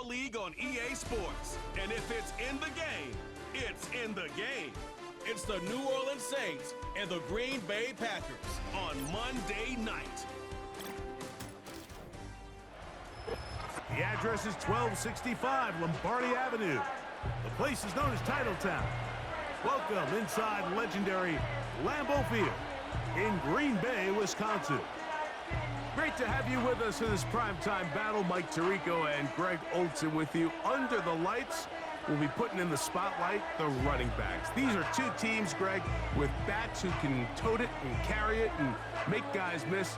Football League on EA Sports. And if it's in the game, it's in the game. It's the New Orleans Saints and the Green Bay Packers on Monday night. The address is 1265 Lombardi Avenue. The place is known as Titletown. Welcome inside legendary Lambeau Field in Green Bay, Wisconsin. Great to have you with us in this primetime battle. Mike Tirico and Greg Olson with you. Under the lights, we'll be putting in the spotlight the running backs. These are two teams, Greg, with backs who can tote it and carry it and make guys miss.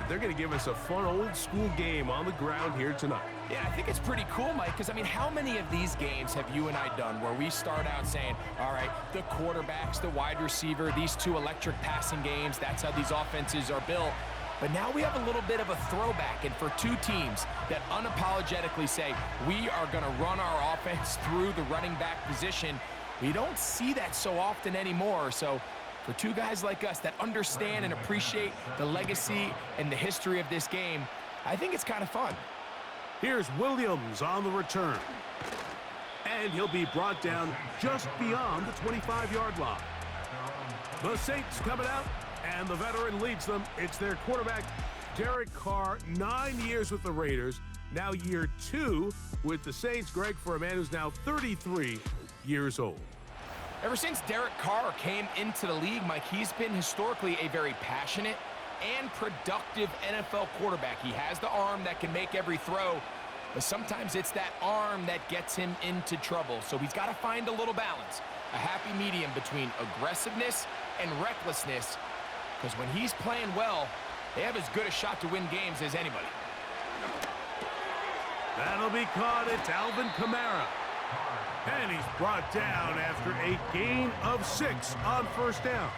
They're going to give us a fun old-school game on the ground here tonight. Yeah, I think it's pretty cool, Mike, because, I mean, how many of these games have you and I done where we start out saying, all right, the quarterbacks, the wide receiver, these two electric passing games, that's how these offenses are built. But now we have a little bit of a throwback, and for two teams that unapologetically say, we are going to run our offense through the running back position, we don't see that so often anymore. So for two guys like us that understand and appreciate the legacy and the history of this game, I think it's kind of fun. Here's Williams on the return. And he'll be brought down just beyond the 25-yard line. The Saints coming out, and the veteran leads them. It's their quarterback, Derek Carr, 9 years with the Raiders, now year 2 with the Saints. Greg, for a man who's now 33 years old. Ever since Derek Carr came into the league, Mike, he's been historically a very passionate and productive NFL quarterback. He has the arm that can make every throw, but sometimes it's that arm that gets him into trouble. So he's got to find a little balance, a happy medium between aggressiveness and recklessness, because when he's playing well, they have as good a shot to win games as anybody. That'll be caught. It's Alvin Kamara. And he's brought down after a gain of 6 on first down.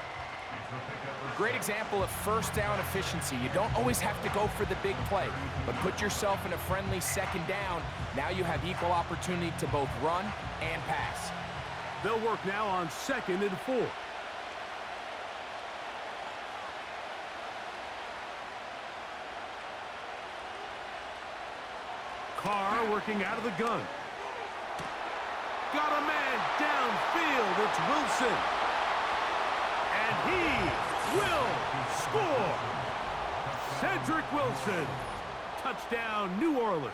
Great example of first down efficiency. You don't always have to go for the big play, but put yourself in a friendly second down. Now you have equal opportunity to both run and pass. They'll work now on 2nd and 4. Carr working out of the gun. Got a man downfield. It's Wilson. And he will score. Cedric Wilson. Touchdown, New Orleans.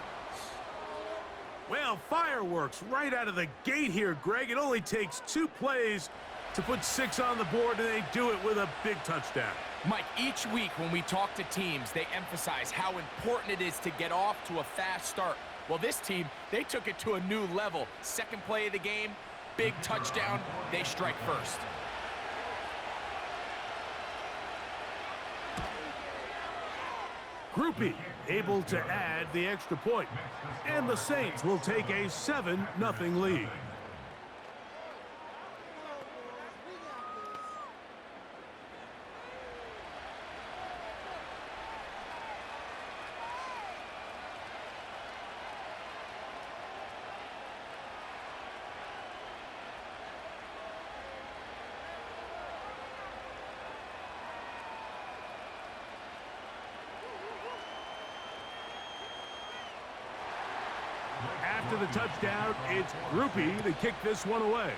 Well, fireworks right out of the gate here, Greg. It only takes 2 plays to put 6 on the board, and they do it with a big touchdown. Mike, each week when we talk to teams, they emphasize how important it is to get off to a fast start. Well, this team, they took it to a new level. Second play of the game, big touchdown, they strike first. Groupie able to add the extra point. And the Saints will take a 7-0 lead. After the touchdown, it's Groupie to kick this one away.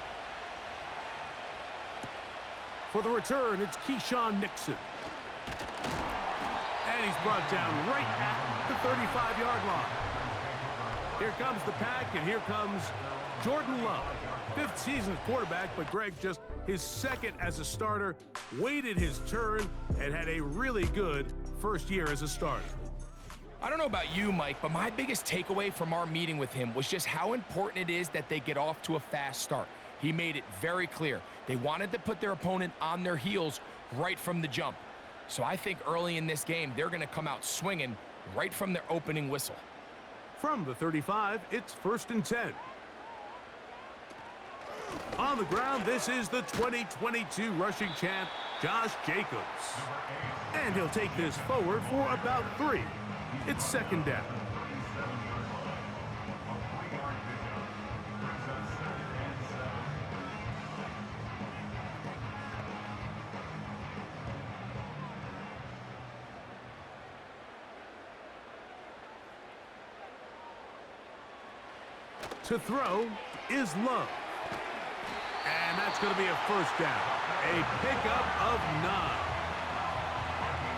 For the return, it's Keyshawn Nixon. And he's brought down right at the 35-yard line. Here comes the pack, and here comes Jordan Love. 5th season as quarterback, but Greg just his 2nd as a starter, waited his turn, and had a really good first year as a starter. I don't know about you, Mike, but my biggest takeaway from our meeting with him was just how important it is that they get off to a fast start. He made it very clear. They wanted to put their opponent on their heels right from the jump. So I think early in this game, they're going to come out swinging right from their opening whistle. From the 35, it's 1st and 10. On the ground, this is the 2022 rushing champ, Josh Jacobs. And he'll take this forward for about 3. It's 2nd down. To throw is Love. And that's going to be a first down. A pickup of 9.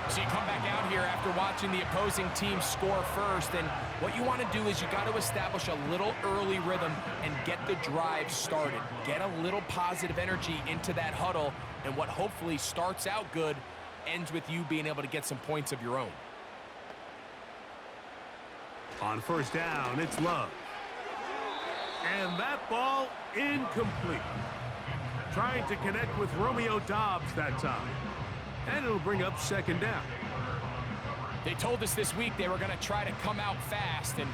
So you come back out here after watching the opposing team score first, and what you want to do is you got to establish a little early rhythm and get the drive started. Get a little positive energy into that huddle, and what hopefully starts out good ends with you being able to get some points of your own. On first down, it's Love. And that ball incomplete. Trying to connect with Romeo Doubs that time. And it'll bring up second down. They told us this week they were going to try to come out fast, and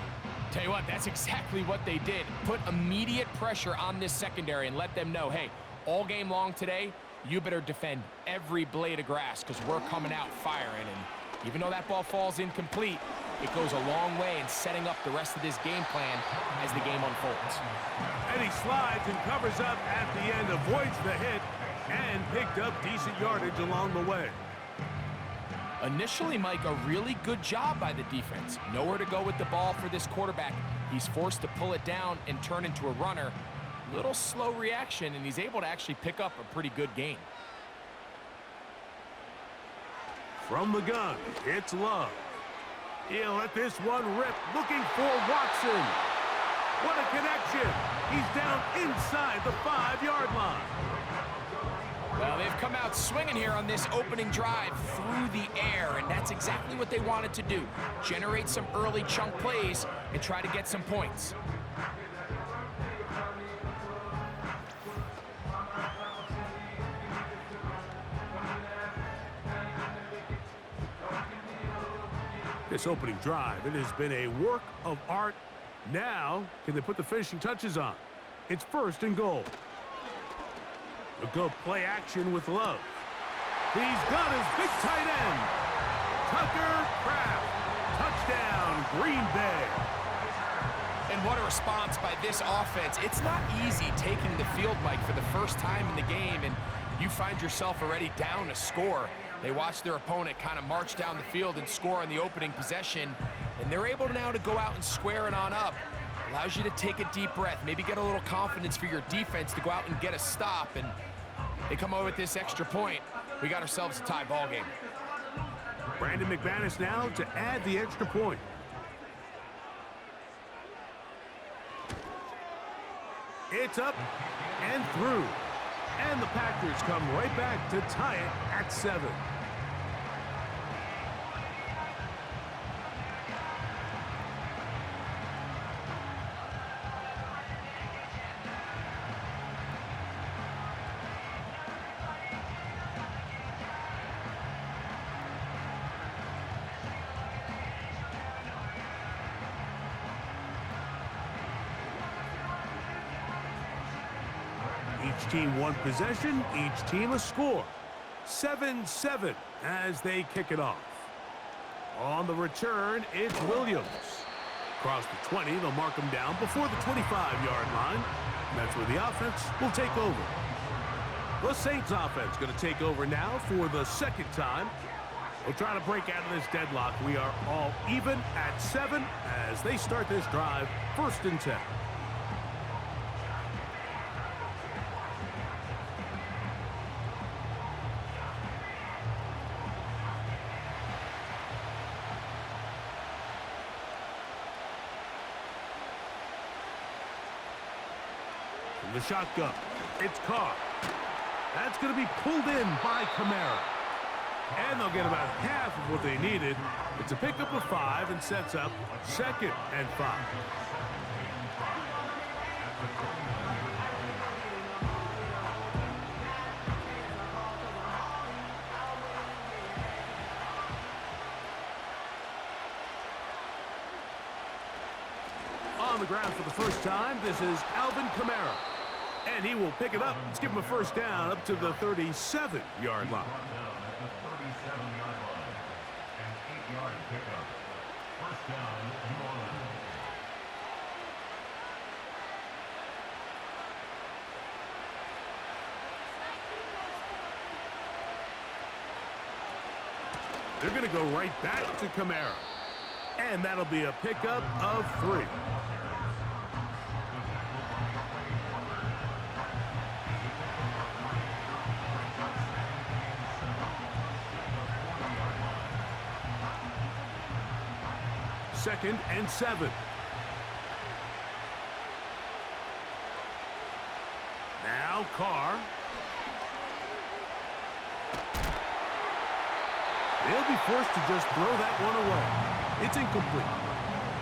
tell you what, that's exactly what they did. Put immediate pressure on this secondary and let them know, hey, all game long today, you better defend every blade of grass because we're coming out firing. And even though that ball falls incomplete, it goes a long way in setting up the rest of this game plan as the game unfolds. And he slides and covers up at the end, avoids the hit, and picked up decent yardage along the way. Initially, Mike, a really good job by the defense. Nowhere to go with the ball for this quarterback. He's forced to pull it down and turn into a runner. Little slow reaction, and he's able to actually pick up a pretty good gain. From the gun, it's Love. He'll let this one rip, looking for Watson. What a connection. He's down inside the 5-yard line. Well, they've come out swinging here on this opening drive through the air, and that's exactly what they wanted to do. Generate some early chunk plays and try to get some points. This opening drive, it has been a work of art. Now, can they put the finishing touches on? It's first and goal. A good play action with Love. He's got his big tight end. Tucker Kraft. Touchdown, Green Bay. And what a response by this offense. It's not easy taking the field, Mike, for the first time in the game, and you find yourself already down a score. They watch their opponent kind of march down the field and score on the opening possession, and they're able now to go out and square it on up. Allows you to take a deep breath, maybe get a little confidence for your defense to go out and get a stop, and they come over with this extra point. We got ourselves a tie ball game. Brandon McManus now to add the extra point. It's up and through. And the Packers come right back to tie it at 7. Each team one possession, each team a score. 7-7 as they kick it off. On the return, it's Williams. Across the 20, they'll mark him down before the 25-yard line. And that's where the offense will take over. The Saints offense going to take over now for the second time. We'll try to break out of this deadlock. We are all even at 7 as they start this drive, 1st and 10. The shotgun. It's Carr. That's going to be pulled in by Kamara. And they'll get about half of what they needed. It's a pickup of 5 and sets up 2nd and 5. On the ground for the first time, this is Alvin Kamara. And he will pick it up. Let's give him a first down up to the 37-yard line. They're going to go right back to Kamara. And that'll be a pickup of 3. 2nd and 7. Now Carr. They'll be forced to just throw that one away. It's incomplete.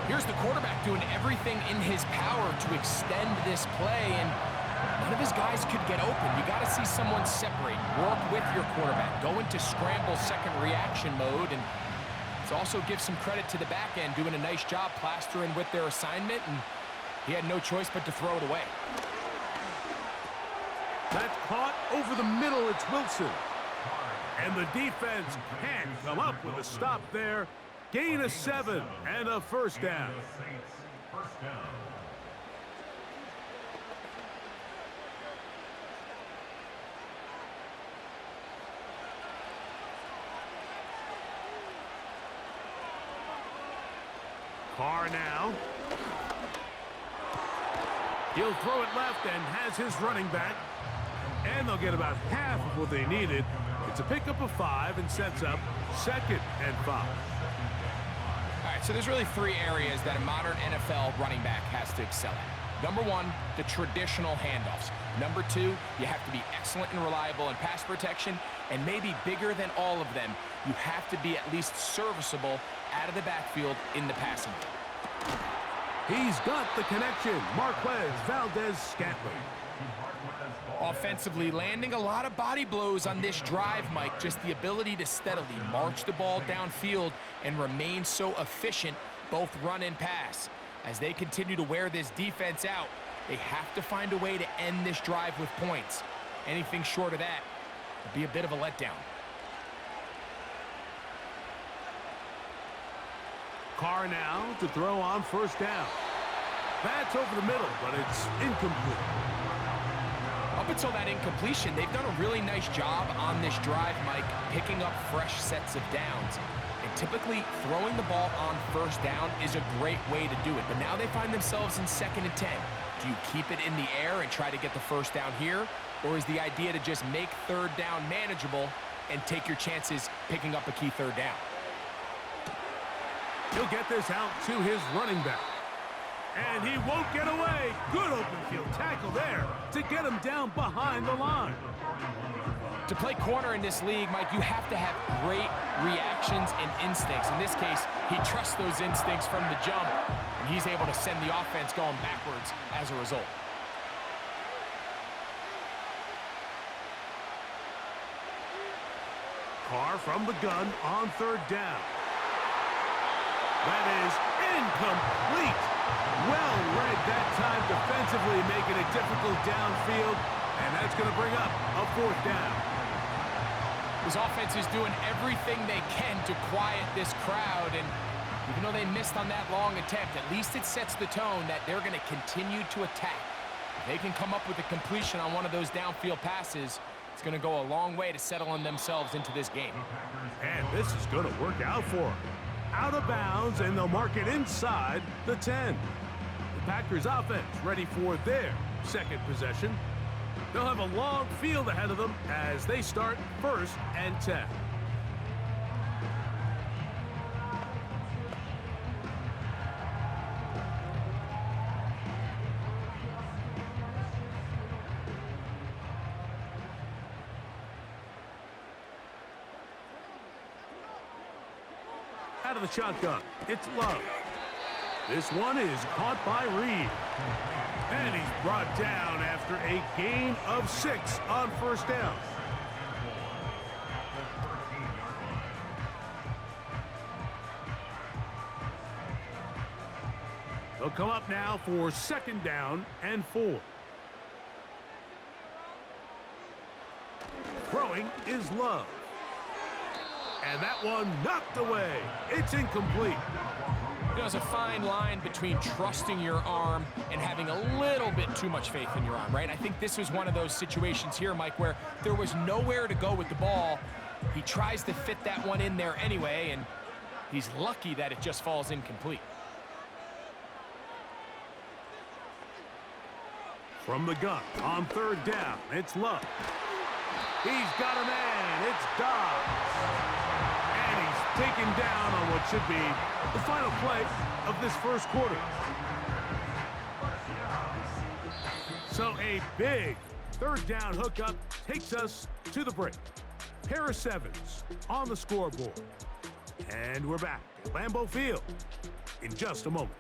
Here's the quarterback doing everything in his power to extend this play, and none of his guys could get open. You got to see someone separate, work with your quarterback, go into scramble second reaction mode, and it also gives some credit to the back end doing a nice job plastering with their assignment, and he had no choice but to throw it away. That's caught over the middle. It's Wilson. And the defense can't come up with a stop there. Gain of 7 and a first down. Carr now. He'll throw it left and has his running back. And they'll get about half of what they needed. It's a pickup of 5 and sets up 2nd and 5. All right, so there's really 3 areas that a modern NFL running back has to excel at. Number 1, the traditional handoffs. Number 2, you have to be excellent and reliable in pass protection. And maybe bigger than all of them, you have to be at least serviceable out of the backfield in the passing game. He's got the connection. Marquez Valdez-Scantling. Offensively, landing a lot of body blows on this drive, Mike. Just the ability to steadily march the ball downfield and remain so efficient, both run and pass. As they continue to wear this defense out, they have to find a way to end this drive with points. Anything short of that would be a bit of a letdown. Carr now to throw on first down. That's over the middle, but it's incomplete. Up until that incompletion, they've done a really nice job on this drive, Mike, picking up fresh sets of downs. And typically, throwing the ball on first down is a great way to do it. But now they find themselves in 2nd and 10. Do you keep it in the air and try to get the first down here? Or is the idea to just make 3rd down manageable and take your chances picking up a key 3rd down? He'll get this out to his running back. And he won't get away. Good open field tackle there to get him down behind the line. To play corner in this league, Mike, you have to have great reactions and instincts. In this case, he trusts those instincts from the jump, and he's able to send the offense going backwards as a result. Carr from the gun on 3rd down. That is incomplete. Well read that time defensively, making it difficult downfield, and that's going to bring up a 4th down. This offense is doing everything they can to quiet this crowd, and even though they missed on that long attempt, at least it sets the tone that they're going to continue to attack. If they can come up with a completion on one of those downfield passes, it's going to go a long way to settling themselves into this game. And this is going to work out for them. Out of bounds, and they'll mark it inside the 10. The Packers offense ready for their 2nd possession. They'll have a long field ahead of them as they start 1st and 10. Out of the shotgun, it's Love. This one is caught by Reed. And he's brought down after a gain of 6 on first down. They'll come up now for 2nd down and 4. Throwing is Love. And that one knocked away. It's incomplete. There's a fine line between trusting your arm and having a little bit too much faith in your arm, right? I think this was one of those situations here, Mike, where there was nowhere to go with the ball. He tries to fit that one in there anyway, and he's lucky that it just falls incomplete. From the gun on 3rd down, it's Love. He's got a man. It's Dobbs. And he's taken down on what should be the final play of this first quarter. So a big third down hookup takes us to the break. Pair of sevens on the scoreboard. And we're back at Lambeau Field in just a moment.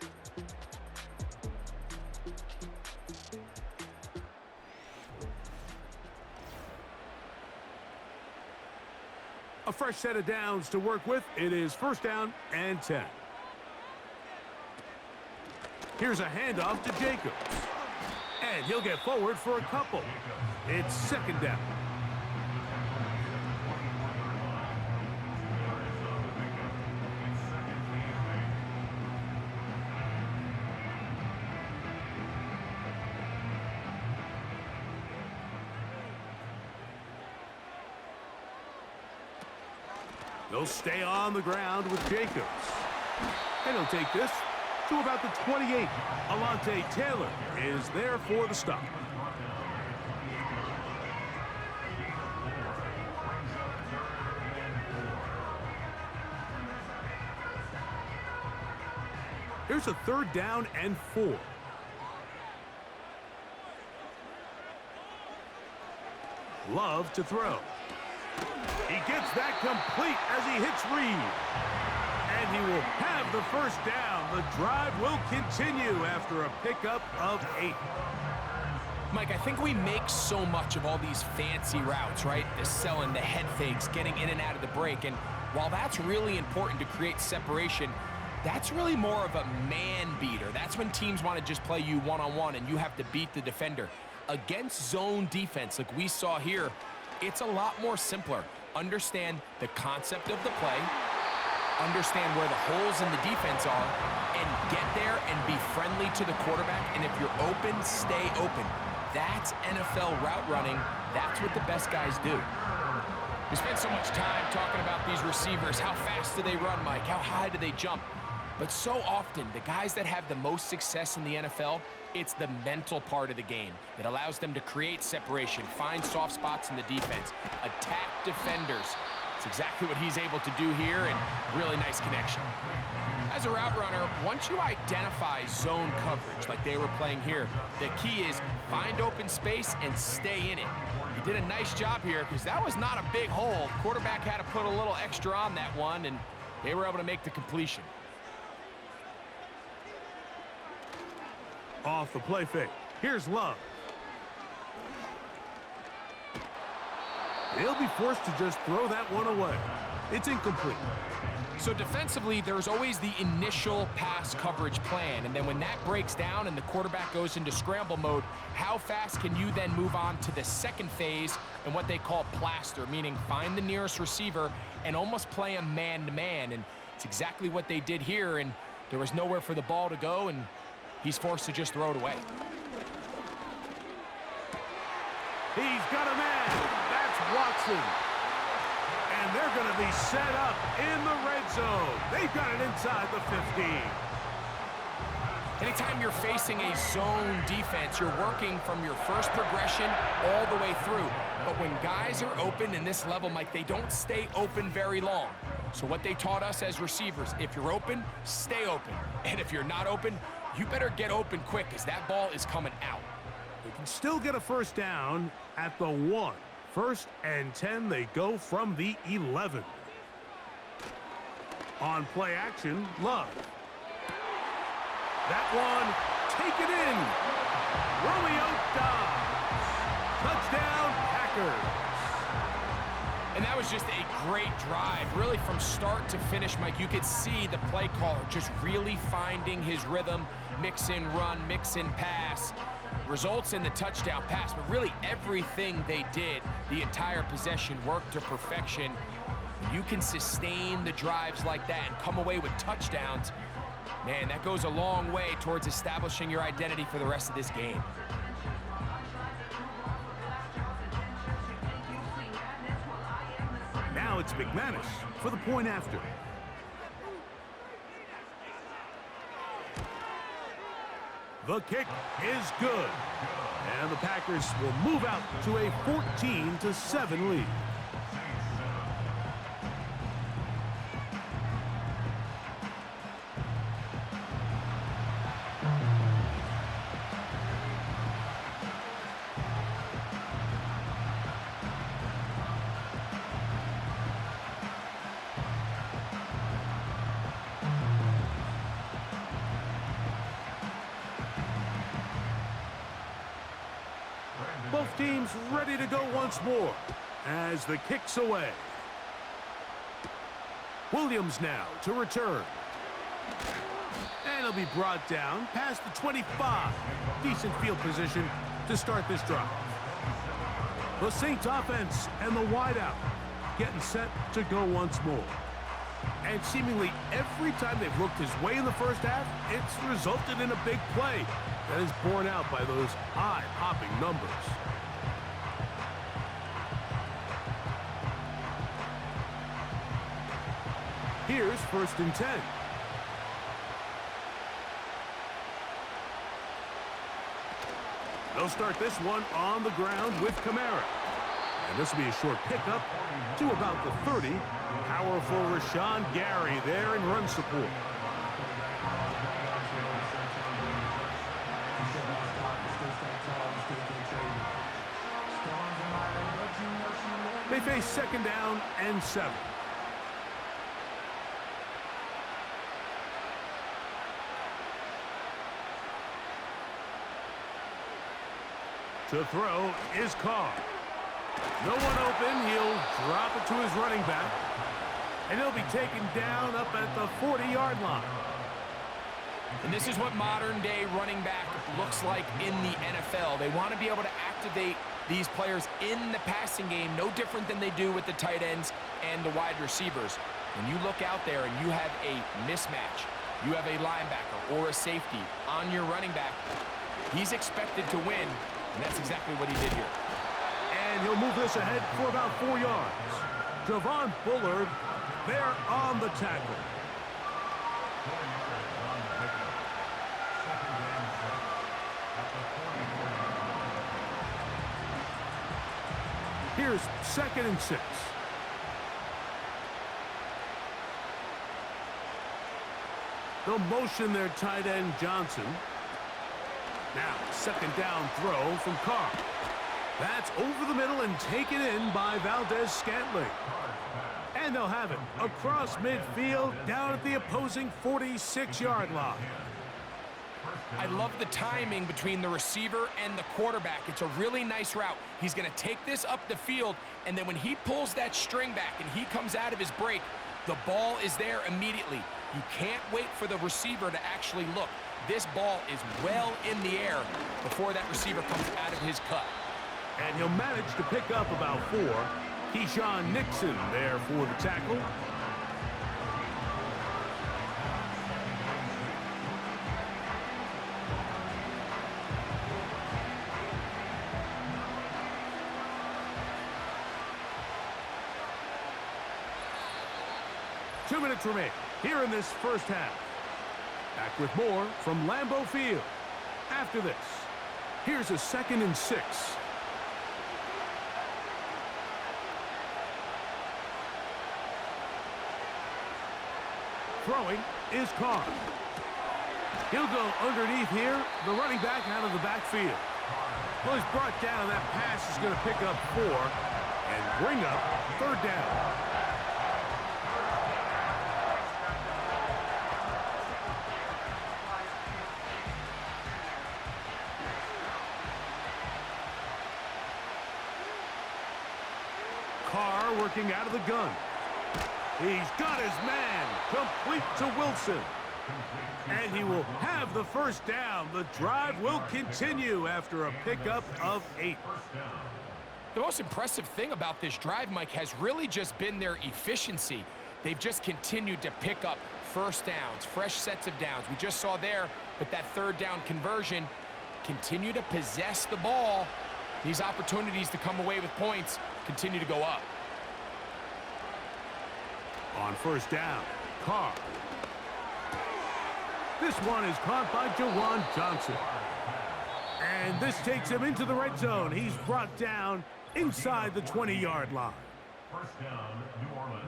A fresh set of downs to work with. It is first down and 10. Here's a handoff to Jacobs. And he'll get forward for a couple. It's second down. They'll stay on the ground with Jacobs. And he'll take this to about the 28. Alontae Taylor is there for the stop. Here's a third down and 4. Love to throw. He gets that complete as he hits Reed. And he will have the first down. The drive will continue after a pickup of 8. Mike, I think we make so much of all these fancy routes, right? The selling, the head fakes, getting in and out of the break. And while that's really important to create separation, that's really more of a man beater. That's when teams want to just play you one-on-one and you have to beat the defender. Against zone defense like we saw here, it's a lot more simpler. Understand the concept of the play, understand where the holes in the defense are, and get there and be friendly to the quarterback. And if you're open, stay open. That's NFL route running. That's what the best guys do. We spent so much time talking about these receivers. How fast do they run, Mike? How high do they jump? But so often, the guys that have the most success in the NFL, it's the mental part of the game that allows them to create separation, find soft spots in the defense, attack defenders. It's exactly what he's able to do here, and really nice connection. As a route runner, once you identify zone coverage like they were playing here, the key is find open space and stay in it. He did a nice job here because that was not a big hole. Quarterback had to put a little extra on that one, and they were able to make the completion. Off the play fake. Here's Love. He'll be forced to just throw that one away. It's incomplete. So defensively, there's always the initial pass coverage plan, and then when that breaks down and the quarterback goes into scramble mode, how fast can you then move on to the second phase and what they call plaster, meaning find the nearest receiver and almost play a man-to-man, and it's exactly what they did here, and there was nowhere for the ball to go, and he's forced to just throw it away. He's got a man. That's Watson. And they're going to be set up in the red zone. They've got it inside the 15. Anytime you're facing a zone defense, you're working from your first progression all the way through. But when guys are open in this level, Mike, they don't stay open very long. So what they taught us as receivers, if you're open, stay open. And if you're not open, you better get open quick because that ball is coming out. They can still get a first down at the 1. First and 10, they go from the 11. On play action, Love. That one, take it in. Romeo Dobbs. Touchdown, Packers. And that was just a great drive. Really from start to finish, Mike, you could see the play caller just really finding his rhythm, mix in run, mix in pass. Results in the touchdown pass, but really everything they did, the entire possession worked to perfection. You can sustain the drives like that and come away with touchdowns. Man, that goes a long way towards establishing your identity for the rest of this game. Now it's McManus for the point after. The kick is good. And the Packers will move out to a 14-7 lead. Both teams ready to go once more as the kick's away. Williams now to return. And he'll be brought down past the 25. Decent field position to start this drive. The Saints offense and the wideout getting set to go once more. And seemingly every time they've looked his way in the first half, it's resulted in a big play that is borne out by those high-popping numbers. Here's 1st and 10. They'll start this one on the ground with Kamara. And this will be a short pickup to about the 30. Powerful Rashawn Gary there in run support. They face 2nd down and 7. To throw is Carr. No one open. He'll drop it to his running back. And he'll be taken down up at the 40-yard line. And this is what modern-day running back looks like in the NFL. They want to be able to activate these players in the passing game, no different than they do with the tight ends and the wide receivers. When you look out there and you have a mismatch, you have a linebacker or a safety on your running back, he's expected to win, and that's exactly what he did here. And he'll move this ahead for about 4 yards. Javon Bullard there on the tackle. Here's 2nd and 6. They'll motion their tight end Johnson. Now, 2nd down throw from Carr. That's over the middle and taken in by Valdez-Scantling. And they'll have it across midfield down at the opposing 46-yard line. I love the timing between the receiver and the quarterback. It's a really nice route. He's going to take this up the field, and then when he pulls that string back and he comes out of his break, the ball is there immediately. You can't wait for the receiver to actually look. This ball is well in the air before that receiver comes out of his cut. And he'll manage to pick up about 4. Keyshawn Nixon there for the tackle. Two minutes remain here in this first half. Back with more from Lambeau Field. After this, here's a 2nd and 6. Throwing is Carr. He'll go underneath here. The running back out of the backfield. Well, he's brought down. That pass is going to pick up 4 and bring up 3rd down. Carr working out of the gun. He's got his man complete to Wilson. And he will have the 1st down. The drive will continue after a pickup of 8. The most impressive thing about this drive, Mike, has really just been their efficiency. They've just continued to pick up 1st downs, fresh sets of downs. We just saw there with that 3rd down conversion, continue to possess the ball. These opportunities to come away with points continue to go up. On 1st down, Carr. This one is caught by Jawan Johnson. And this takes him into the red zone. He's brought down inside the 20-yard line. 1st down, New Orleans.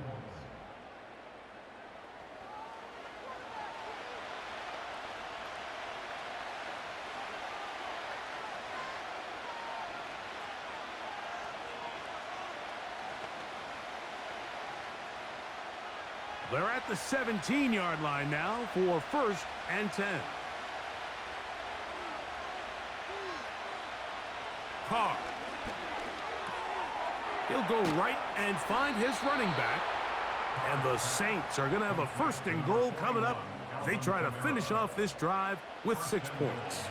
They're at the 17-yard line now for 1st and 10. Carr. He'll go right and find his running back. And the Saints are going to have a 1st and goal coming up. They try to finish off this drive with 6 points.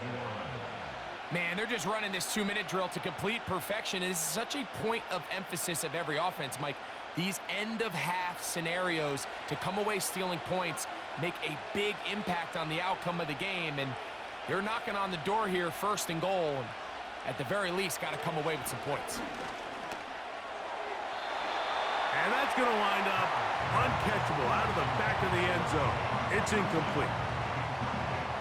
Man, they're just running this 2-minute drill to complete perfection. It is such a point of emphasis of every offense, Mike. These end-of-half scenarios to come away stealing points make a big impact on the outcome of the game. And they're knocking on the door here, 1st and goal. And at the very least, got to come away with some points. And that's going to wind up uncatchable out of the back of the end zone. It's incomplete.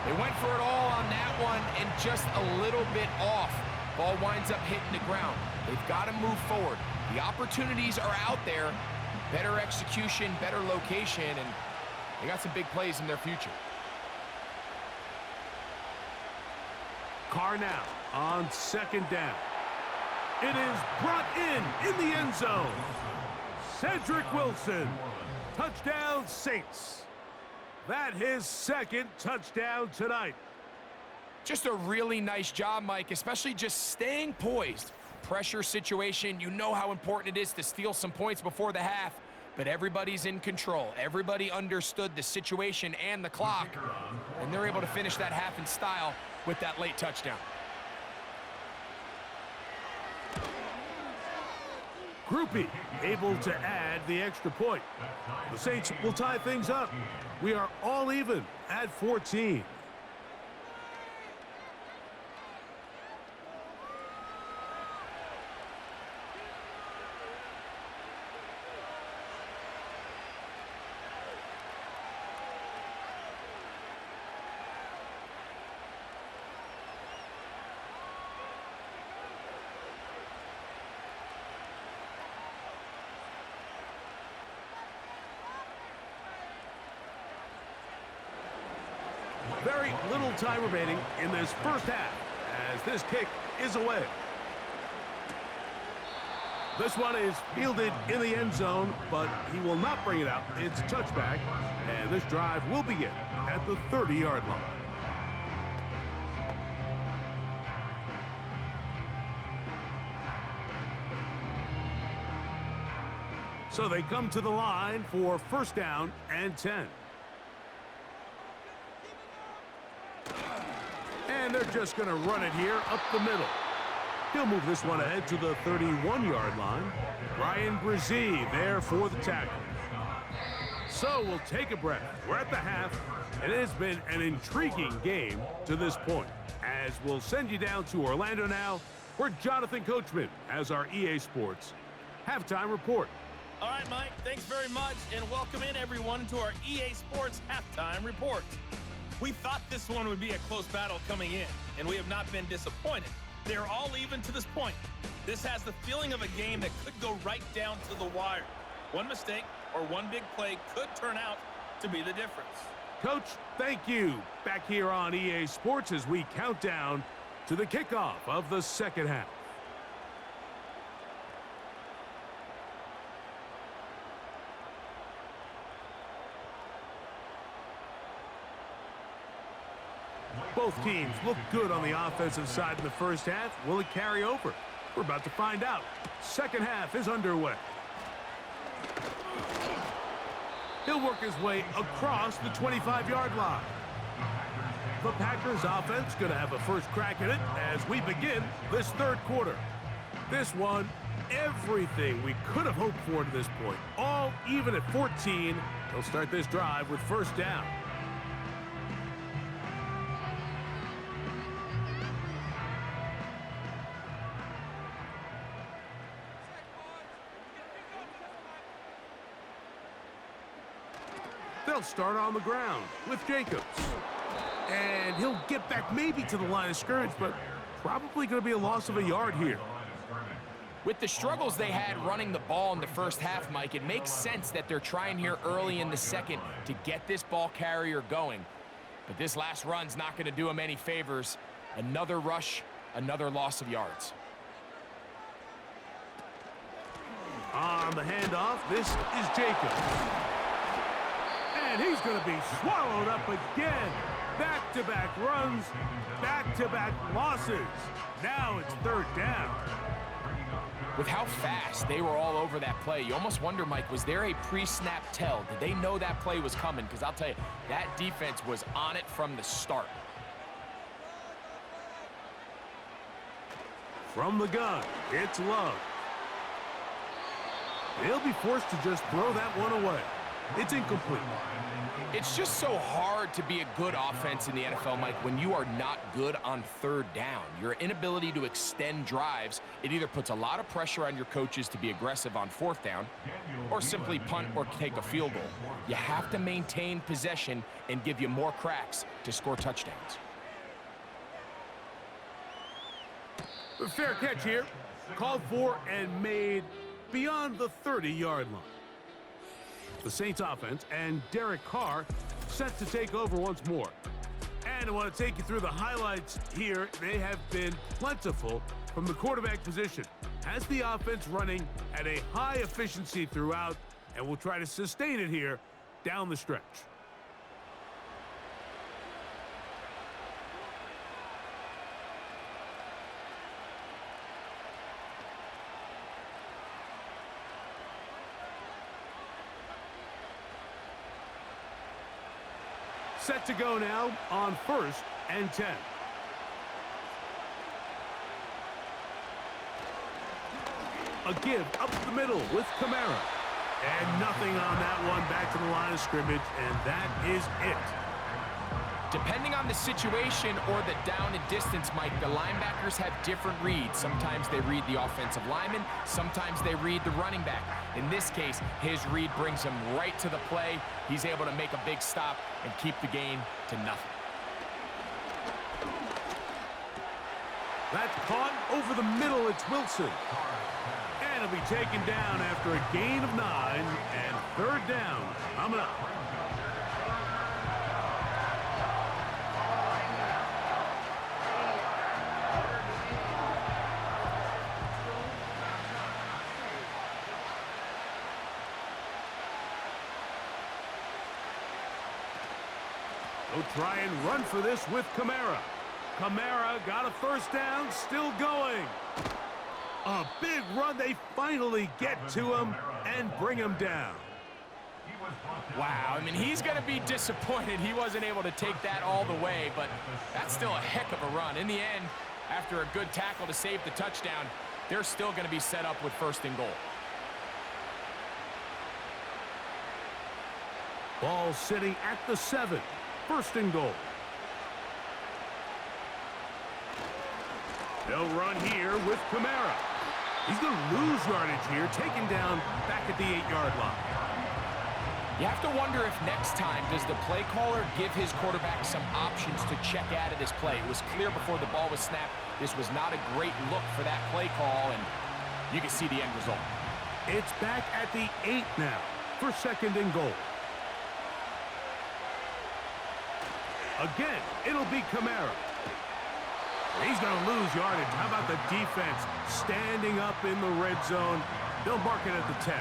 They went for it all on that one and just a little bit off. Ball winds up hitting the ground. They've got to move forward. The opportunities are out there. Better execution, better location, and they got some big plays in their future. Carr now on 2nd down. It is brought in the end zone. Cedric Wilson. Touchdown, Saints. That his 2nd touchdown tonight. Just a really nice job, Mike, especially just staying poised. Pressure situation, you know how important it is to steal some points before the half, but everybody's in control. Everybody understood the situation and the clock, and they're able to finish that half in style with that late touchdown. Groupie able to add the extra point. The Saints will tie things up. We are all even at 14. Very little time remaining in this 1st half as this kick is away. This one is fielded in the end zone, but he will not bring it out. It's a touchback, and this drive will begin at the 30-yard line. So they come to the line for 1st down and 10. And they're just going to run it here up the middle. He'll move this one ahead to the 31-yard line. Ryan Brzee there for the tackle. So we'll take a breath. We're at the half, and it has been an intriguing game to this point. As we'll send you down to Orlando now, where Jonathan Coachman has our EA Sports halftime report. All right, Mike, thanks very much, and welcome in everyone to our EA Sports halftime report. We thought this one would be a close battle coming in, and we have not been disappointed. They're all even to this point. This has the feeling of a game that could go right down to the wire. One mistake or one big play could turn out to be the difference. Coach, thank you. Back here on EA Sports as we count down to the kickoff of the 2nd half. Both teams look good on the offensive side in the 1st half. Will it carry over? We're about to find out. 2nd half is underway. He'll work his way across the 25-yard line. The Packers offense going to have a first crack at it as we begin this 3rd quarter. This one, everything we could have hoped for to this point. All even at 14. They'll start this drive with 1st down. They'll start on the ground with Jacobs. And he'll get back maybe to the line of scrimmage, but probably going to be a loss of a yard here. With the struggles they had running the ball in the 1st half, Mike, it makes sense that they're trying here early in the 2nd to get this ball carrier going. But this last run's not going to do them any favors. Another rush, another loss of yards. On the handoff, this is Jacobs. And he's going to be swallowed up again. Back-to-back runs, back-to-back losses. Now it's third down. With how fast they were all over that play, you almost wonder, Mike, was there a pre-snap tell? Did they know that play was coming? Because I'll tell you, that defense was on it from the start. From the gun, it's Love. They'll be forced to just throw that one away. It's incomplete. It's just so hard to be a good offense in the NFL, Mike, when you are not good on third down. Your inability to extend drives, it either puts a lot of pressure on your coaches to be aggressive on fourth down or simply punt or take a field goal. You have to maintain possession and give you more cracks to score touchdowns. Fair catch here. Called for and made beyond the 30-yard line. The Saints offense and Derek Carr set to take over once more. And I want to take you through the highlights here. They have been plentiful from the quarterback position. Has the offense running at a high efficiency throughout, and will try to sustain it here down the stretch. Set to go now on 1st and 10. A give up the middle with Kamara. And nothing on that one, back to the line of scrimmage, and that is it. Depending on the situation or the down and distance, Mike, the linebackers have different reads. Sometimes they read the offensive lineman, sometimes they read the running back. In this case, his read brings him right to the play. He's able to make a big stop and keep the game to nothing. That's caught over the middle. It's Wilson. And it'll be taken down after a gain of 9 and third down. Coming up. They'll try and run for this with Kamara. Kamara got a first down, still going. A big run. They finally get to him and bring him down. Wow, I mean, he's going to be disappointed he wasn't able to take that all the way, but that's still a heck of a run. In the end, after a good tackle to save the touchdown, they're still going to be set up with 1st and goal. Ball sitting at the 7. 1st and goal. They'll run here with Kamara. He's going to lose yardage here, taken down back at the 8-yard line. You have to wonder if next time, does the play caller give his quarterback some options to check out of this play? It was clear before the ball was snapped, this was not a great look for that play call, and you can see the end result. It's back at the 8 now for 2nd and goal. Again, it'll be Kamara. He's going to lose yardage. How about the defense standing up in the red zone? They'll mark it at the 10.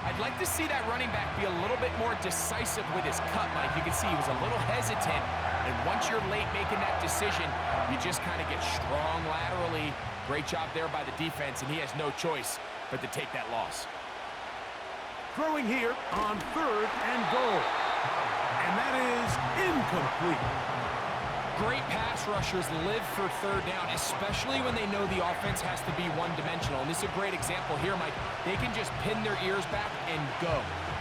I'd like to see that running back be a little bit more decisive with his cut, Mike. You can see he was a little hesitant, and once you're late making that decision, you just kind of get strong laterally. Great job there by the defense, and he has no choice but to take that loss. Throwing here on 3rd and goal. And that is incomplete. Great pass rushers live for 3rd down, especially when they know the offense has to be one-dimensional. And this is a great example here, Mike. They can just pin their ears back and go.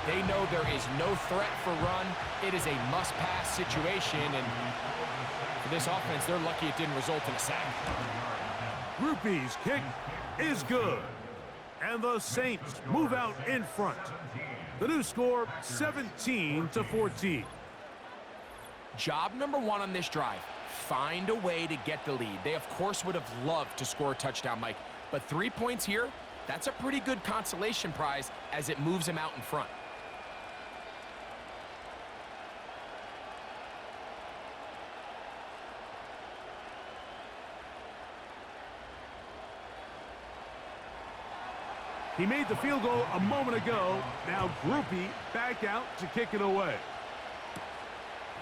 They know there is no threat for run. It is a must-pass situation, and for this offense, they're lucky it didn't result in a sack. Grupe's kick is good. And the Saints move out in front. The new score, 17-14. Job number 1 on this drive, find a way to get the lead. They, of course, would have loved to score a touchdown, Mike, but 3 points here, that's a pretty good consolation prize as it moves them out in front. He made the field goal a moment ago. Now Grupe back out to kick it away.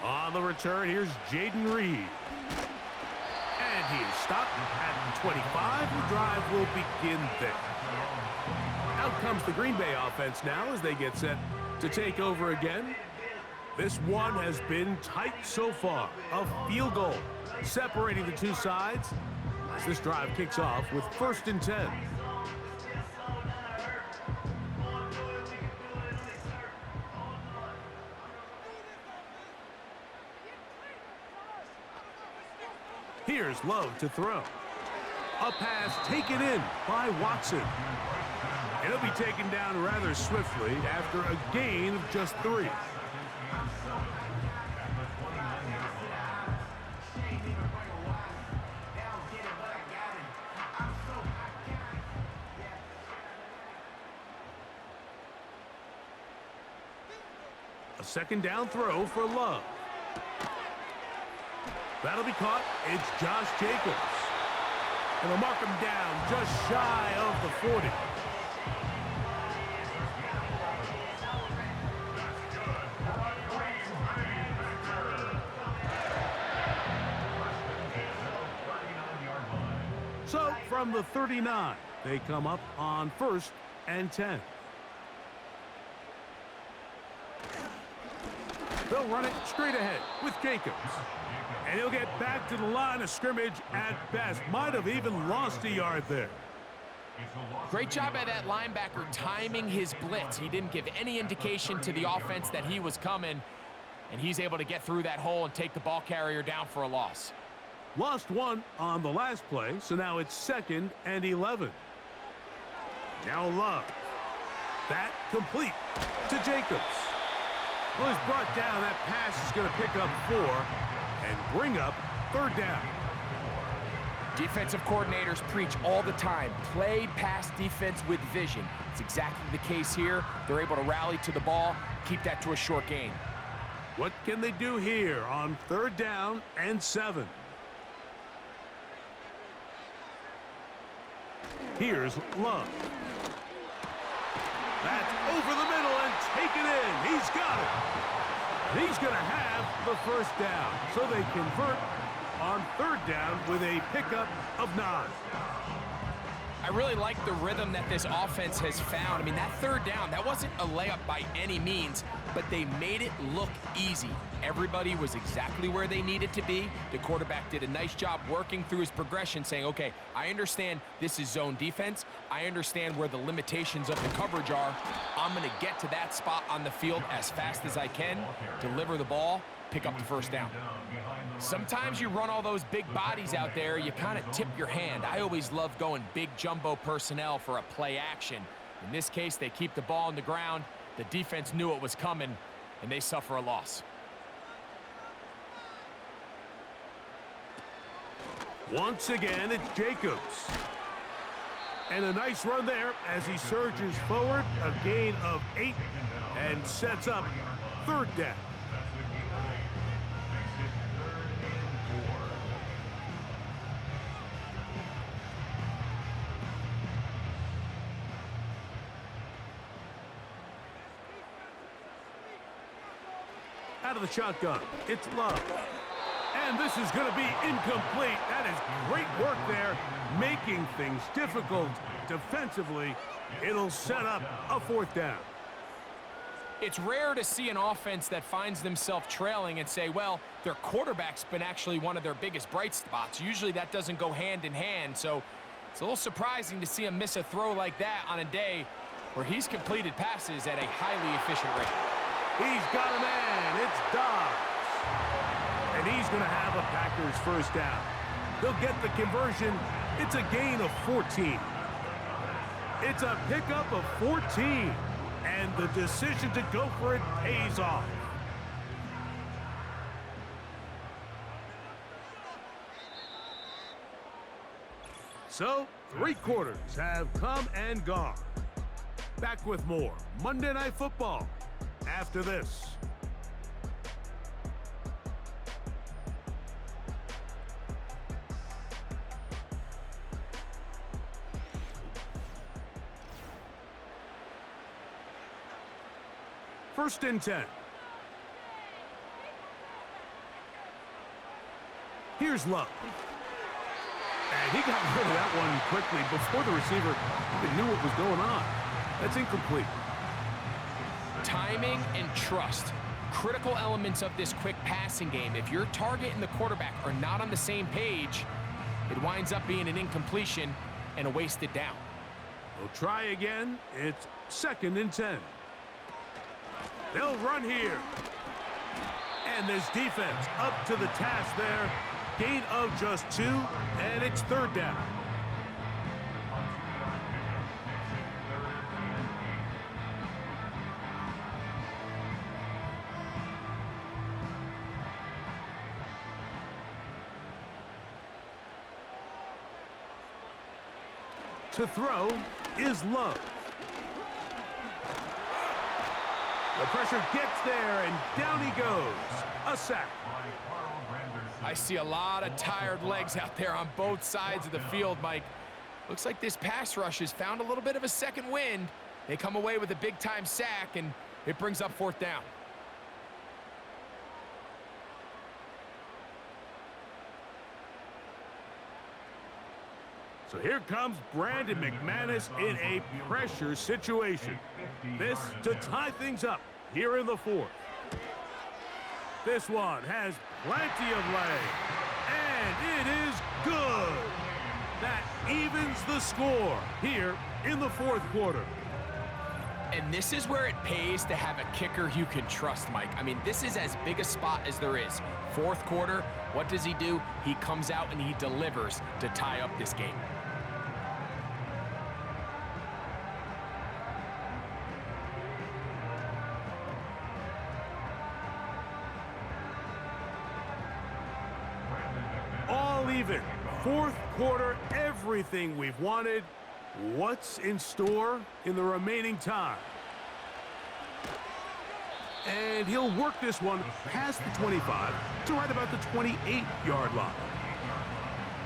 On the return, here's Jaden Reed. And he is stopped at 25. The drive will begin there. Out comes the Green Bay offense now as they get set to take over again. This one has been tight so far. A field goal separating the two sides as this drive kicks off with 1st and 10. Here's Love to throw. A pass taken in by Watson. And he'll be taken down rather swiftly after a gain of just 3. A 2nd down throw for Love. That'll be caught. It's Josh Jacobs. And they'll mark him down just shy of the 40. So from the 39, they come up on 1st and 10. They'll run it straight ahead with Jacobs. And he'll get back to the line of scrimmage at best. Might have even lost a yard there. Great job by that linebacker timing his blitz. He didn't give any indication to the offense that he was coming, and he's able to get through that hole and take the ball carrier down for a loss. Lost 1 on the last play, so now it's 2nd and 11. Now Love. That complete to Jacobs. Well, he's brought down. That pass is going to pick up 4 and bring up 3rd down. Defensive coordinators preach all the time, play pass defense with vision. It's exactly the case here. They're able to rally to the ball, keep that to a short gain. What can they do here on 3rd down and 7? Here's Love. That's over the middle and taken in. He's got it. He's going to have the 1st down. So they convert on 3rd down with a pickup of 9. I really like the rhythm that this offense has found. I mean, that 3rd down, that wasn't a layup by any means, but they made it look easy. Everybody was exactly where they needed to be. The quarterback did a nice job working through his progression, saying, okay, I understand this is zone defense. I understand where the limitations of the coverage are. I'm going to get to that spot on the field as fast as I can, deliver the ball, pick up the 1st down. Sometimes you run all those big bodies out there, you kind of tip your hand. I always love going big jumbo personnel for a play action. In this case, they keep the ball on the ground. The defense knew it was coming, and they suffer a loss. Once again, it's Jacobs. And a nice run there as he surges forward, a gain of 8, and sets up 3rd down. Out of the shotgun, it's Love. And this is going to be incomplete. That is great work there, making things difficult defensively. It'll set up a 4th down. It's rare to see an offense that finds themselves trailing and say, well, their quarterback's been actually one of their biggest bright spots. Usually that doesn't go hand in hand, so it's a little surprising to see him miss a throw like that on a day where he's completed passes at a highly efficient rate. He's got a man. It's Dobbs. And he's going to have a Packers 1st down. They'll get the conversion. It's a gain of 14. It's a pickup of 14. And the decision to go for it pays off. So, 3 quarters have come and gone. Back with more Monday Night Football after this. First and 10. Here's Love. And he got rid of that one quickly before the receiver even knew what was going on. That's incomplete. Timing and trust. Critical elements of this quick passing game. If your target and the quarterback are not on the same page, it winds up being an incompletion and a wasted down. We'll try again. It's 2nd and 10. They'll run here. And this defense up to the task there. Gain of just 2, and it's 3rd down. To throw is Love. The pressure gets there, and down he goes. A sack. I see a lot of tired legs out there on both sides of the field, Mike. Looks like this pass rush has found a little bit of a second wind. They come away with a big-time sack, and it brings up 4th down. So here comes Brandon McManus in a pressure situation. This to tie things up here in the 4th. This one has plenty of leg, and it is good. That evens the score here in the 4th quarter. And this is where it pays to have a kicker you can trust, Mike. I mean, this is as big a spot as there is. 4th quarter, what does he do? He comes out and he delivers to tie up this game. All even. 4th quarter, everything we've wanted. What's in store in the remaining time? And he'll work this one past the 25 to right about the 28-yard line.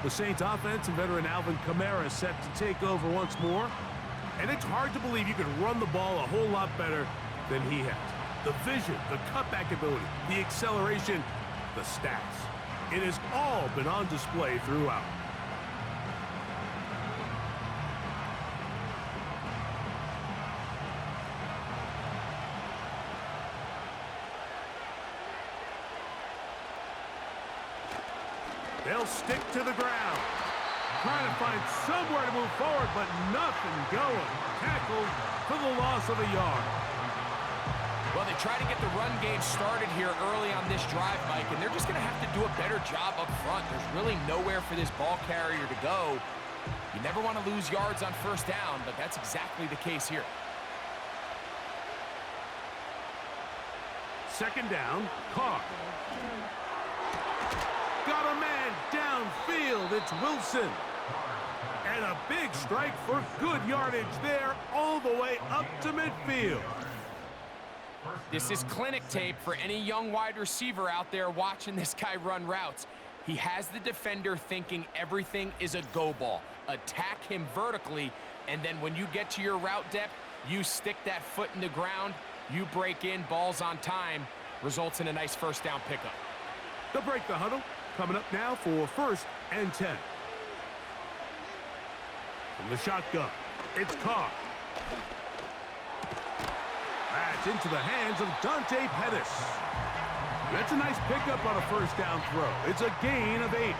The Saints offense and veteran Alvin Kamara set to take over once more. And it's hard to believe you can run the ball a whole lot better than he has. The vision, the cutback ability, the acceleration, the stats. It has all been on display throughout. They'll stick to the ground. Trying to find somewhere to move forward, but nothing going. Tackled for the loss of a yard. Well, they try to get the run game started here early on this drive, Mike, and they're just going to have to do a better job up front. There's really nowhere for this ball carrier to go. You never want to lose yards on 1st down, but that's exactly the case here. 2nd down, Carr. Got a man downfield. It's Wilson. And a big strike for good yardage there all the way up to midfield. This is clinic tape for any young wide receiver out there watching this guy run routes. He has the defender thinking everything is a go ball. Attack him vertically, and then when you get to your route depth, you stick that foot in the ground, you break in, balls on time, results in a nice 1st down pickup. They'll break the huddle. Coming up now for 1st and 10. From the shotgun, it's Carr. That's into the hands of Dante Pettis. That's a nice pickup on a 1st down throw. It's a gain of 8.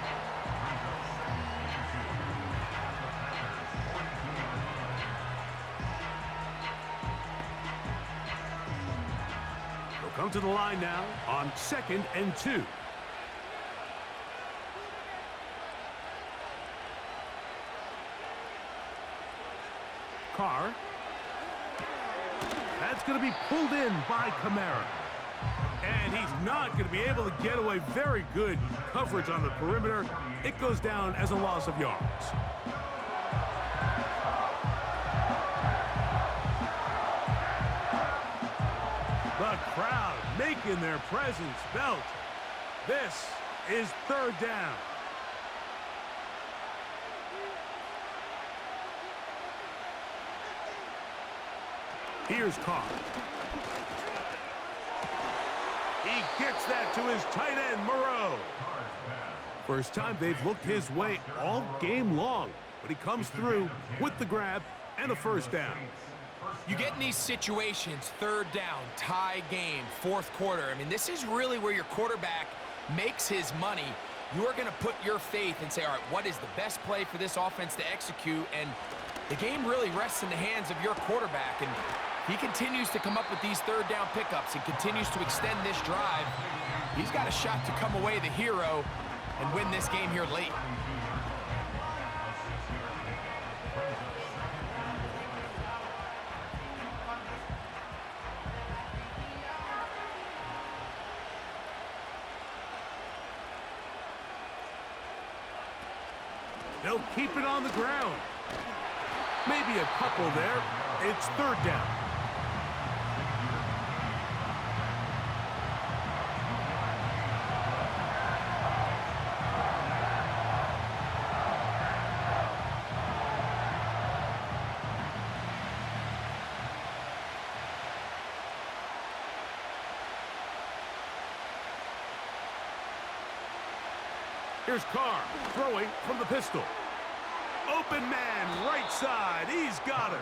They'll come to the line now on 2nd and 2. Carr. That's going to be pulled in by Kamara. And he's not going to be able to get away. Very good coverage on the perimeter. It goes down as a loss of yards. The crowd making their presence felt. This is 3rd down. Here's Carr. He gets that to his tight end, Moreau. First time they've looked his way all game long, but he comes through with the grab and a first down. You get in these situations, third down, tie game, fourth quarter. I mean, this is really where your quarterback makes his money. You are going to put your faith and say, all right, what is the best play for this offense to execute? And the game really rests in the hands of your quarterback. And he continues to come up with these third down pickups and continues to extend this drive. He's got a shot to come away the hero and win this game here late. They'll keep it on the ground. Maybe a couple there. It's third down. Here's Carr throwing from the pistol. Open man, right side. He's got her.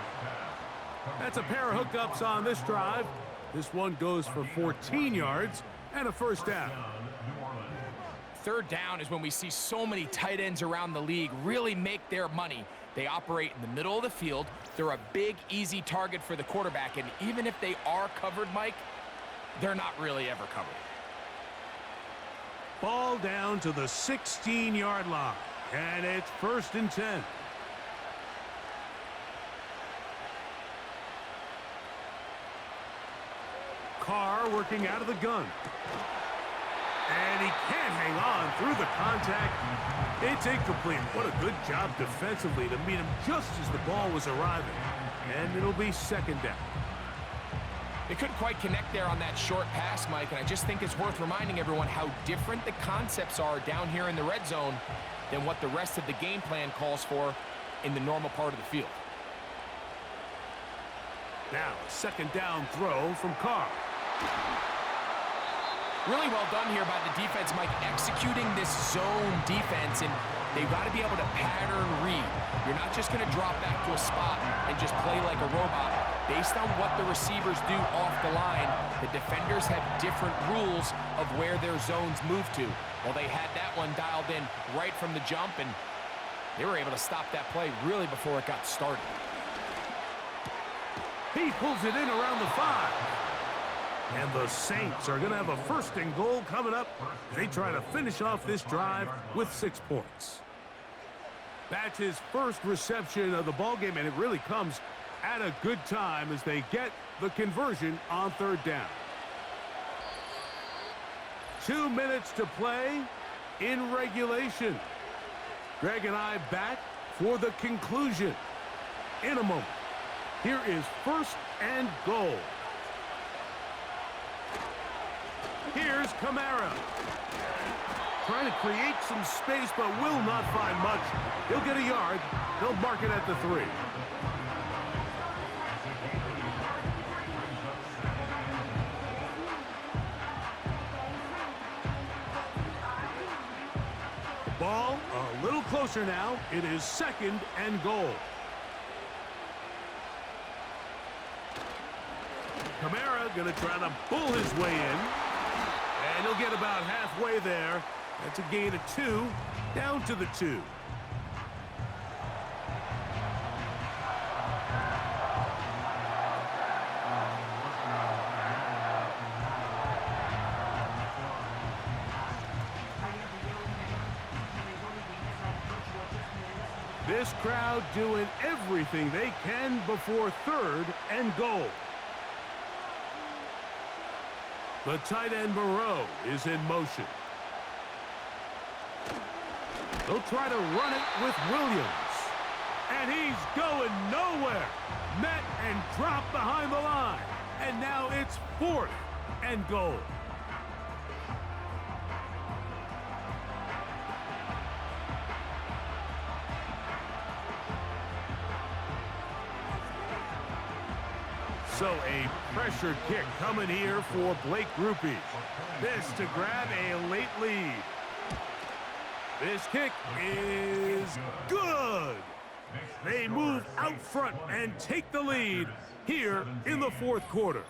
That's a pair of hookups on this drive. This one goes for 14 yards and a first down. Third down is when we see so many tight ends around the league really make their money. They operate in the middle of the field. They're a big, easy target for the quarterback. And even if they are covered, Mike, they're not really ever covered. Ball down to the 16-yard line. And it's 1st and 10. Carr working out of the gun. And he can't hang on through the contact. It's incomplete. What a good job defensively to meet him just as the ball was arriving. And it'll be second down. They couldn't quite connect there on that short pass, Mike, and I just think it's worth reminding everyone how different the concepts are down here in the red zone than what the rest of the game plan calls for in the normal part of the field. Now, a second down throw from Carr. Really well done here by the defense, Mike, executing this zone defense, and they've got to be able to pattern read. You're not just going to drop back to a spot and just play like a robot. Based on what the receivers do off the line, the defenders have different rules of where their zones move to. Well, they had that one dialed in right from the jump, and they were able to stop that play really before it got started. He pulls it in around the 5. And the Saints are going to have a 1st and goal coming up. They try to finish off this drive with 6 points. That's his first reception of the ballgame, and it really comes at a good time as they get the conversion on third down. 2 minutes to play in regulation. Greg and I back for the conclusion in a moment. Here is 1st and goal. Here's Kamara. Trying to create some space, but will not find much. He'll get a yard. They'll mark it at the 3. Ball a little closer now. It is 2nd and goal. Kamara going to try to pull his way in. And he'll get about halfway there. That's a gain of 2, down to the 2. This crowd doing everything they can before 3rd and goal. The tight end Moreau is in motion. They'll try to run it with Williams. And he's going nowhere. Met and dropped behind the line. And now it's 4th and goal. So a pressure kick coming here for Blake Grupe. This to grab a late lead. This kick is good. They move out front and take the lead here in the fourth quarter.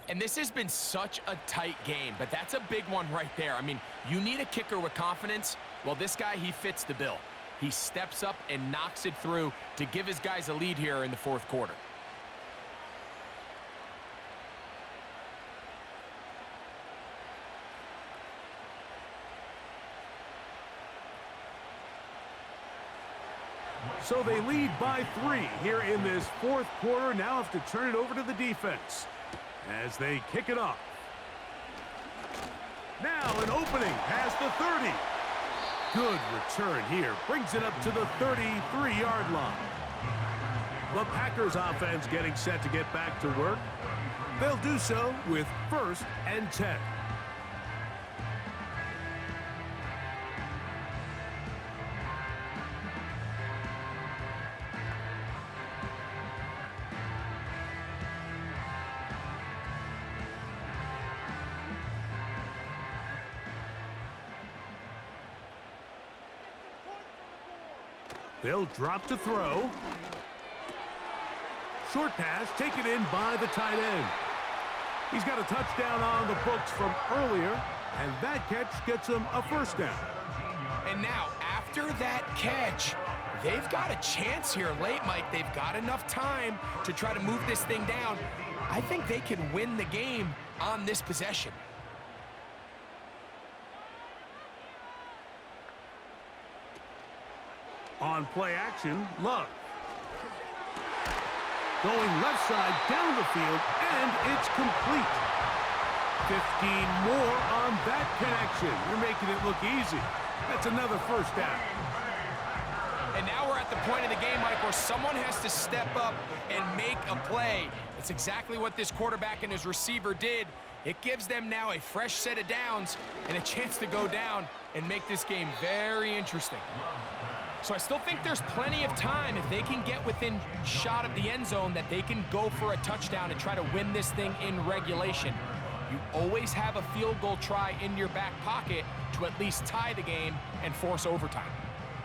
And this has been such a tight game, but that's a big one right there. I mean, you need a kicker with confidence. Well, this guy, he fits the bill. He steps up and knocks it through to give his guys a lead here in the fourth quarter. So they lead by 3 here in this fourth quarter. Now have to turn it over to the defense as they kick it off. Now an opening past the 30. Good return here. Brings it up to the 33-yard line. The Packers offense getting set to get back to work. They'll do so with 1st and 10. They'll drop to throw. Short pass taken in by the tight end. He's got a touchdown on the books from earlier, and that catch gets him a 1st down. And now, after that catch, they've got a chance here late, Mike. They've got enough time to try to move this thing down. I think they can win the game on this possession. On play action, Love. Going left side down the field, and it's complete. 15 more on that connection. You're making it look easy. That's another 1st down. And now we're at the point of the game, Mike, where someone has to step up and make a play. It's exactly what this quarterback and his receiver did. It gives them now a fresh set of downs and a chance to go down and make this game very interesting. So I still think there's plenty of time if they can get within shot of the end zone that they can go for a touchdown and try to win this thing in regulation. You always have a field goal try in your back pocket to at least tie the game and force overtime.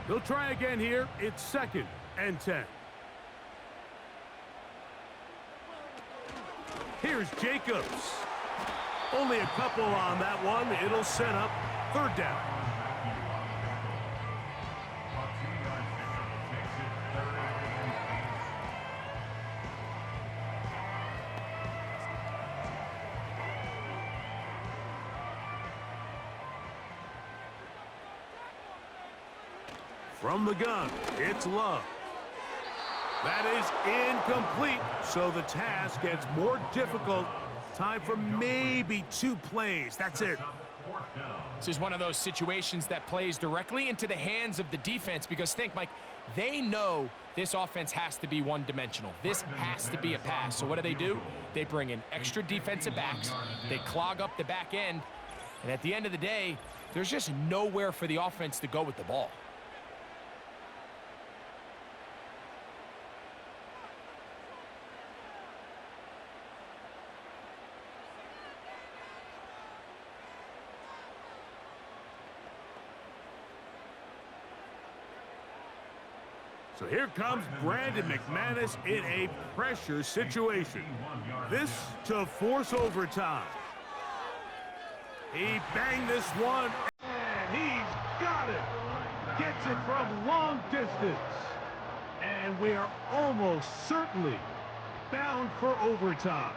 They'll try again here. It's 2nd and 10. Here's Jacobs. Only a couple on that one. It'll set up 3rd down. From the gun, it's Love. That is incomplete, so the task gets more difficult. Time for maybe 2 plays. That's it. This is one of those situations that plays directly into the hands of the defense because think, Mike, they know this offense has to be one-dimensional. This has to be a pass. So what do? They bring in extra defensive backs. They clog up the back end. And at the end of the day, there's just nowhere for the offense to go with the ball. So here comes Brandon McManus in a pressure situation. This to force overtime. He banged this one, and he's got it. Gets it from long distance. And we are almost certainly bound for overtime.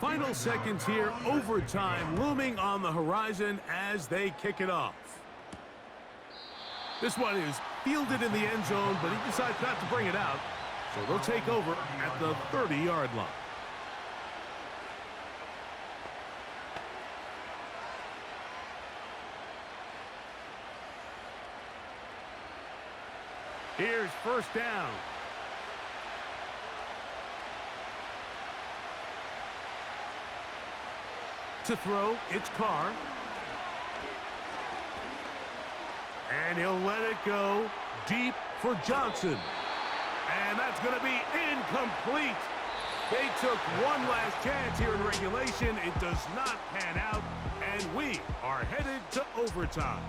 Final seconds here, overtime looming on the horizon as they kick it off. This one is fielded in the end zone, but he decides not to bring it out, so they'll take over at the 30-yard line. Here's 1st down. To throw, it's Carr. And he'll let it go deep for Johnson. And that's going to be incomplete. They took one last chance here in regulation. It does not pan out, and we are headed to overtime.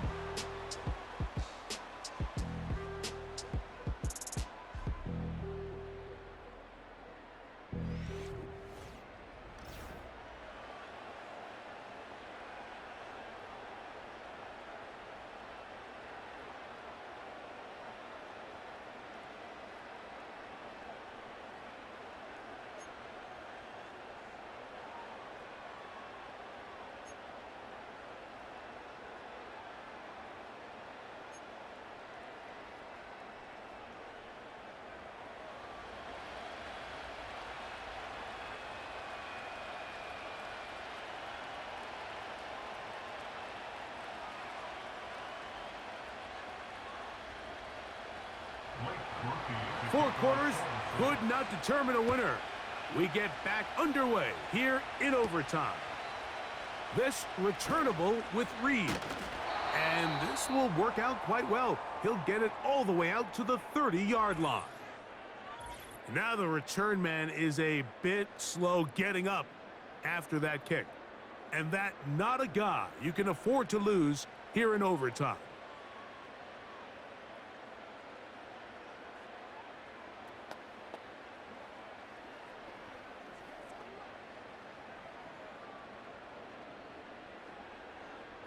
Four quarters could not determine a winner. We get back underway here in overtime. This returnable with Reed. And this will work out quite well. He'll get it all the way out to the 30-yard line. Now the return man is a bit slow getting up after that kick. And that not a guy you can afford to lose here in overtime.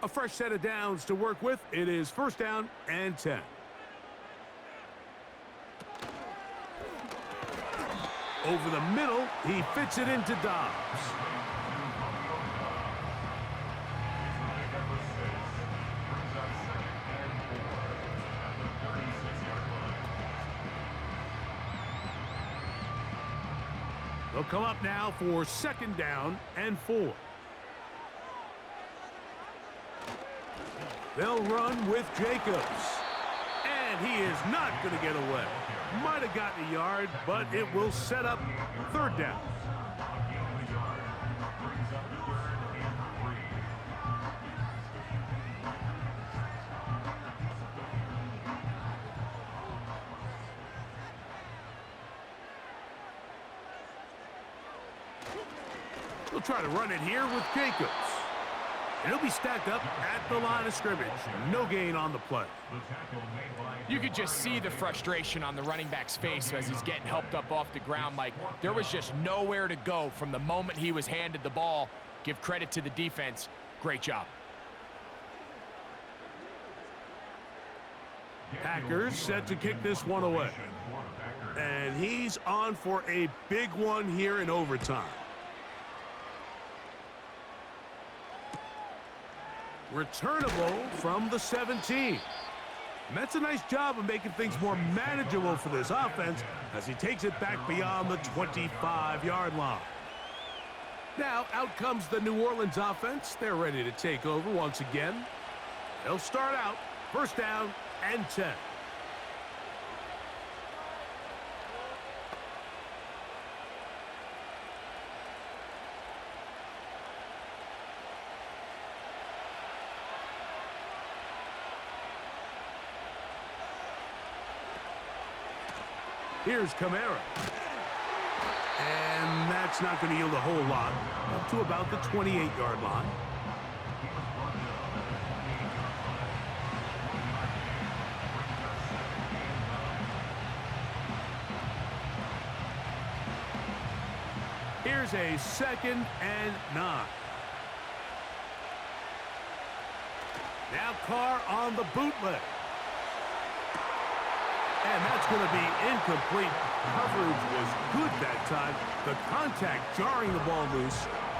A fresh set of downs to work with. It is first down and 10. Over the middle, he fits it into Dobbs. They'll come up now for second down and 4. They'll run with Jacobs. And he is not going to get away. Might have gotten a yard, but it will set up third down. We'll try to run it here with Jacobs. And he'll be stacked up at the line of scrimmage. No gain on the play. You could just see the frustration on the running back's face as he's getting helped up off the ground, Mike. There was just nowhere to go from the moment he was handed the ball. Give credit to the defense. Great job. Packers set to kick this one away. And he's on for a big one here in overtime. Returnable from the 17. And that's a nice job of making things more manageable for this offense as he takes it back beyond the 25-yard line. Now out comes the New Orleans offense. They're ready to take over once again. They'll start out first down and 10. Here's Kamara. And that's not going to yield a whole lot. Up to about the 28-yard line. Here's a 2nd and 9. Now Carr on the bootleg. And that's going to be incomplete. Coverage was good that time. The contact jarring the ball loose.